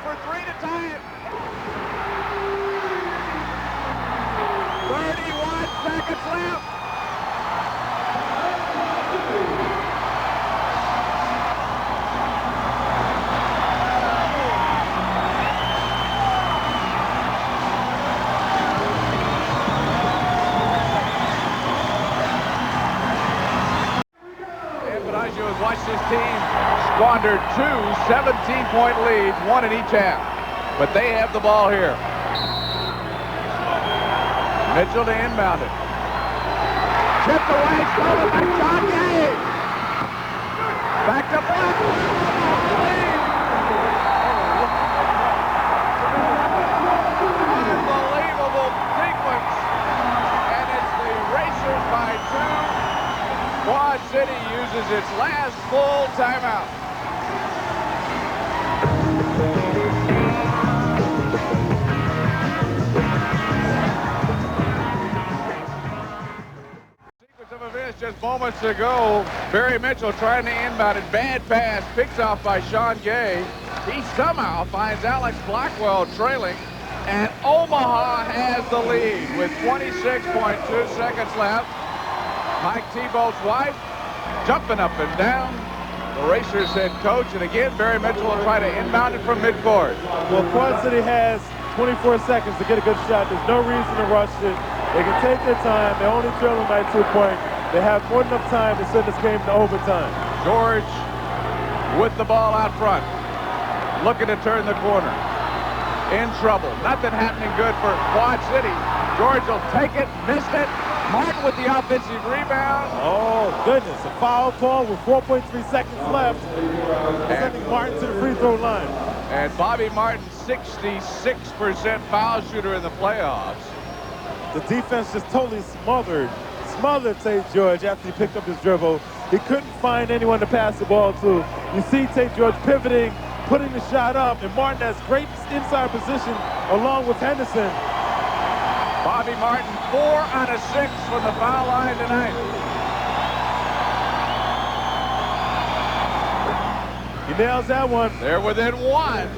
for three to tie it. 31 seconds left. Watch this team squander two 17-point leads, one in each half. But they have the ball here. Mitchell to inbound it. Chipped away, stolen by John Gay. Back to Black. Unbelievable sequence. And it's the Racers by two. Quad City uses its last full timeout. Sequence of events just moments ago. Barry Mitchell trying to inbound it. Bad pass, picked off by Sean Gay. He somehow finds Alex Blackwell trailing, and Omaha has the lead with 26.2 seconds left. Mike Tebow's wife jumping up and down. The Racers head coach, and again, Barry Mitchell will try to inbound it from midcourt. Well, Quad City has 24 seconds to get a good shot. There's no reason to rush it. They can take their time. They're only trailing by 2 points. They have more than enough time to send this game to overtime. George with the ball out front, looking to turn the corner. In trouble. Nothing happening good for Quad City. George will take it, missed it. Martin with the offensive rebound. Oh, goodness. A foul call with 4.3 seconds left. Sending Martin to the free throw line. And Bobby Martin, 66% foul shooter in the playoffs. The defense just totally smothered Tate George after he picked up his dribble. He couldn't find anyone to pass the ball to. You see Tate George pivoting, putting the shot up, and Martin has great inside position along with Henderson. Bobby Martin, 4 out of 6 from the foul line tonight. He nails that one. They're within one.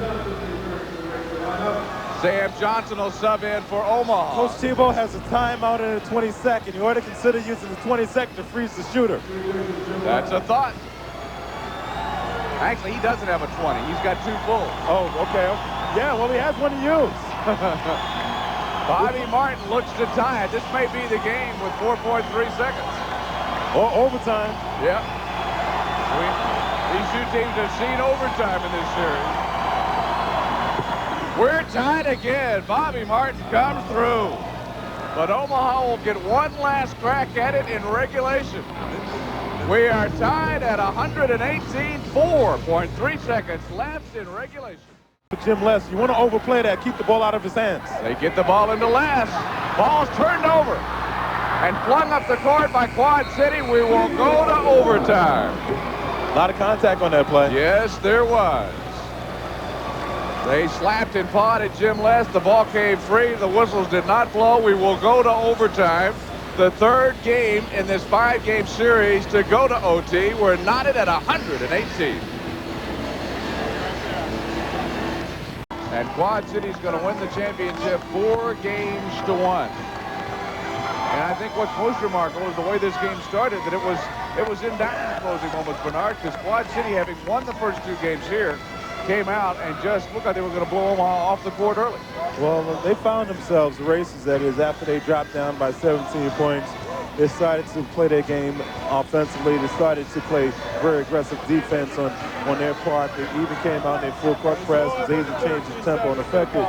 Sam Johnson will sub in for Omaha. Coach Tebow has a timeout in the 22nd. You ought to consider using the 22nd to freeze the shooter. That's a thought. Actually, he doesn't have a 20. He's got 2 full. Oh, okay. Yeah, well, he has one to use. Bobby Martin looks to tie it. This may be the game with 4.3 seconds. Or overtime. Yeah. These two teams have seen overtime in this series. We're tied again. Bobby Martin comes through. But Omaha will get one last crack at it in regulation. We are tied at 118, 4.3 seconds left in regulation. Jim Les, you want to overplay that, keep the ball out of his hands. They get the ball into Les. Ball's turned over and flung up the court by Quad City. We will go to overtime. A lot of contact on that play. Yes, there was. They slapped and pawed at Jim Les. The ball came free. The whistles did not blow. We will go to overtime. The third game in this 5-game series to go to OT. We're knotted at 118. And Quad City's going to win the championship 4-1. And I think what's most remarkable is the way this game started, that it was in doubt in the closing moments, Bernard, because Quad City, having won the first 2 games here, came out and just looked like they were going to blow Omaha off the court early. Well, they found themselves, the Racers, that is, after they dropped down by 17 points, they started to play their game offensively. They started to play very aggressive defense on their part. They even came out in their full court press, was able to change the tempo and effective.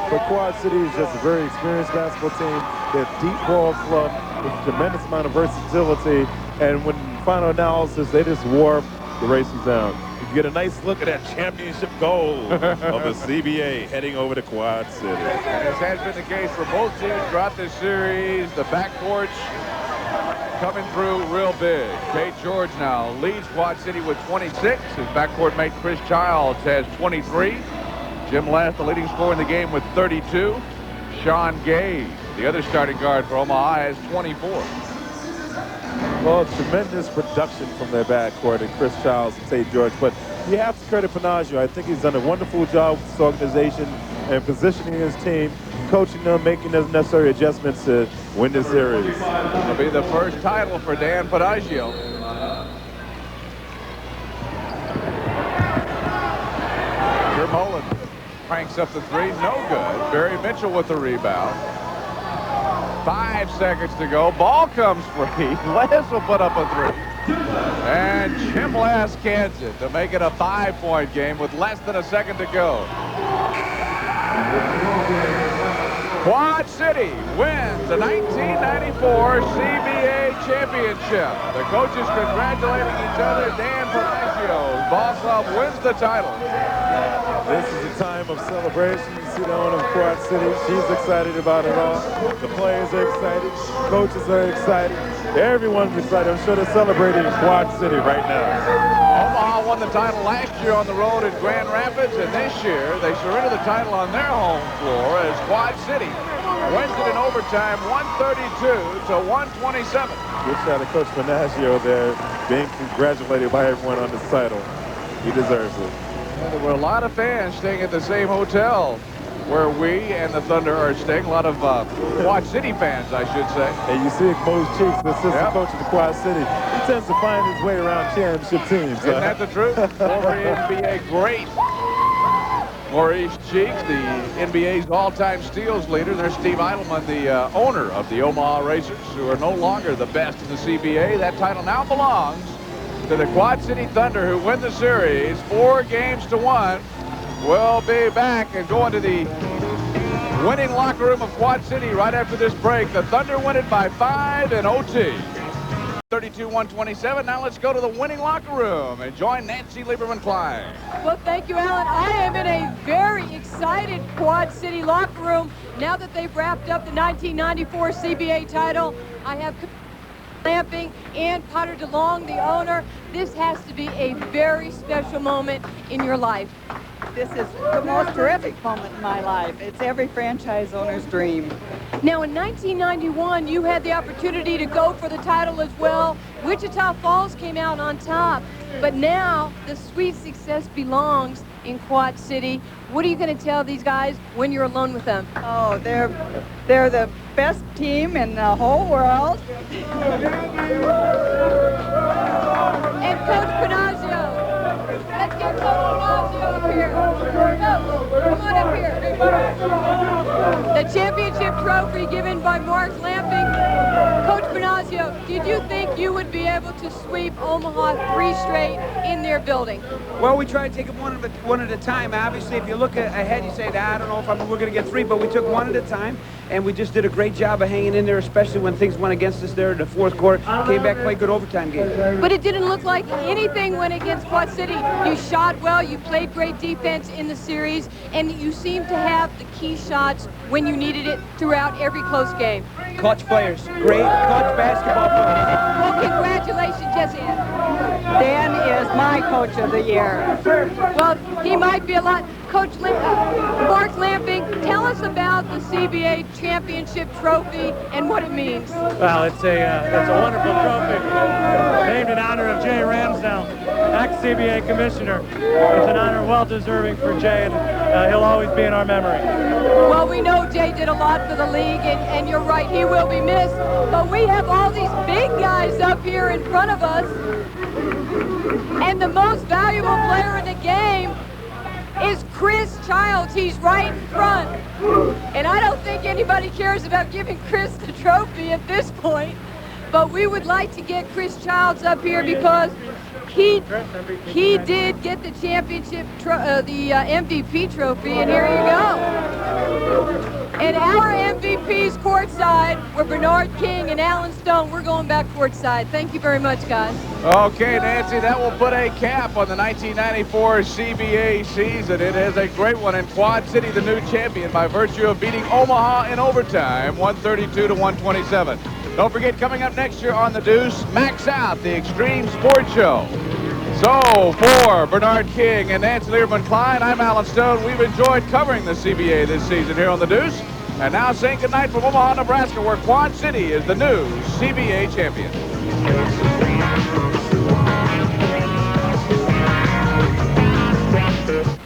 But Quad City is just a very experienced basketball team. They're deep ball club with a tremendous amount of versatility. And when final analysis, they just wore the Racers down. You can get a nice look at that championship goal of the CBA heading over to Quad City. And as has been the case for both teams throughout this series, the backcourts coming through real big. Tate George now leads Quad City with 26. His backcourt mate Chris Childs has 23. Jim Last, the leading scorer in the game, with 32. Sean Gay, the other starting guard for Omaha, has 24. Well, tremendous production from their backcourt and Chris Childs and Tate George. But you have to credit Panaggio. I think he's done a wonderful job with this organization and positioning his team, coaching them, making the necessary adjustments to win this series. It'll be the first title for Dan Panaggio. Mullen cranks up the three, no good. Barry Mitchell with the rebound. 5 seconds to go. Ball comes free. Les will put up a three. And Jim Les cans it to make it a 5-point game with less than a second to go. Quad City wins the 1994 CBA Championship. The coaches congratulating each other. Dan Panaggio's ball club wins the title. This is a time of celebration. You see the owner of Quad City. She's excited about it all. The players are excited. Coaches are excited. Everyone's excited. I'm sure they're celebrating in Quad City right now. Omaha won the title last year on the road in Grand Rapids, and this year they surrender the title on their home floor as Quad City wins it in overtime, 132 to 127. Good shot of Coach Panaggio there, being congratulated by everyone on this title. He deserves it. And there were a lot of fans staying at the same hotel where we and the Thunder are staying. A lot of Quad City fans, I should say. And you see Mose Cheeks, the assistant coach of the Quad City. He tends to find his way around championship teams. Isn't that the truth? Former NBA great Maurice Cheeks, the NBA's all-time steals leader. There's Steve Eidelman, the owner of the Omaha Racers, who are no longer the best in the CBA. That title now belongs to the Quad City Thunder, who win the series 4-1. We'll be back and go into the winning locker room of Quad City right after this break. The Thunder win it by 5 in OT. 32-127. Now let's go to the winning locker room and join Nancy Lieberman-Klein. Well, thank you, Alan. I am in a very excited Quad City locker room. Now that they've wrapped up the 1994 CBA title, I have Lamping and Potter DeLong, the owner. This has to be a very special moment in your life. This is the most terrific moment in my life. It's every franchise owner's dream. Now, in 1991, you had the opportunity to go for the title as well. Wichita Falls came out on top, but now the sweet success belongs in Quad City. What are you going to tell these guys when you're alone with them? Oh, they're the best team in the whole world. And Coach Panaggio. Let's get Coach Panaggio up here. Come on up here. The championship trophy given by Mark Lamping. Coach Panaggio, did you think you would be able to sweep Omaha 3 straight in their building? Well, we tried to take it one at a time. Obviously, if you look ahead, you say, I don't know if we're going to get 3, but we took one at a time, and we just did a great job of hanging in there, especially when things went against us there in the fourth quarter. Came back, played good overtime game. But it didn't look like anything went against Quad City. You shot well, you played great defense in the series, and you seemed to have the key shots when you needed it throughout every close game. Clutch players, great clutch basketball players. Well, congratulations, Jesse. Dan is my coach of the year. Well, he might be a lot. Coach Mark Lamping, tell us about the CBA Championship trophy and what it means. Well, it's a wonderful trophy named in honor of Jay Ramsdell, ex-CBA commissioner. It's an honor well deserving for Jay, and he'll always be in our memory. Well, we know Jay did a lot for the league, and you're right, he will be missed. But we have all these big guys up here in front of us, and the most valuable player in the game is Chris Childs. He's right in front. And I don't think anybody cares about giving Chris the trophy at this point. But we would like to get Chris Childs up here because he did get the championship, the MVP trophy, and here you go. And our MVPs courtside were Bernard King and Alan Stone. We're going back courtside. Thank you very much, guys. Okay, Nancy, that will put a cap on the 1994 CBA season. It is a great one, and Quad City, the new champion, by virtue of beating Omaha in overtime, 132 to 127. Don't forget, coming up next year on The Deuce, Max Out, the Extreme Sports Show. So, for Bernard King and Nancy Lieberman-Klein, I'm Alan Stone. We've enjoyed covering the CBA this season here on The Deuce. And now saying goodnight from Omaha, Nebraska, where Quad City is the new CBA champion.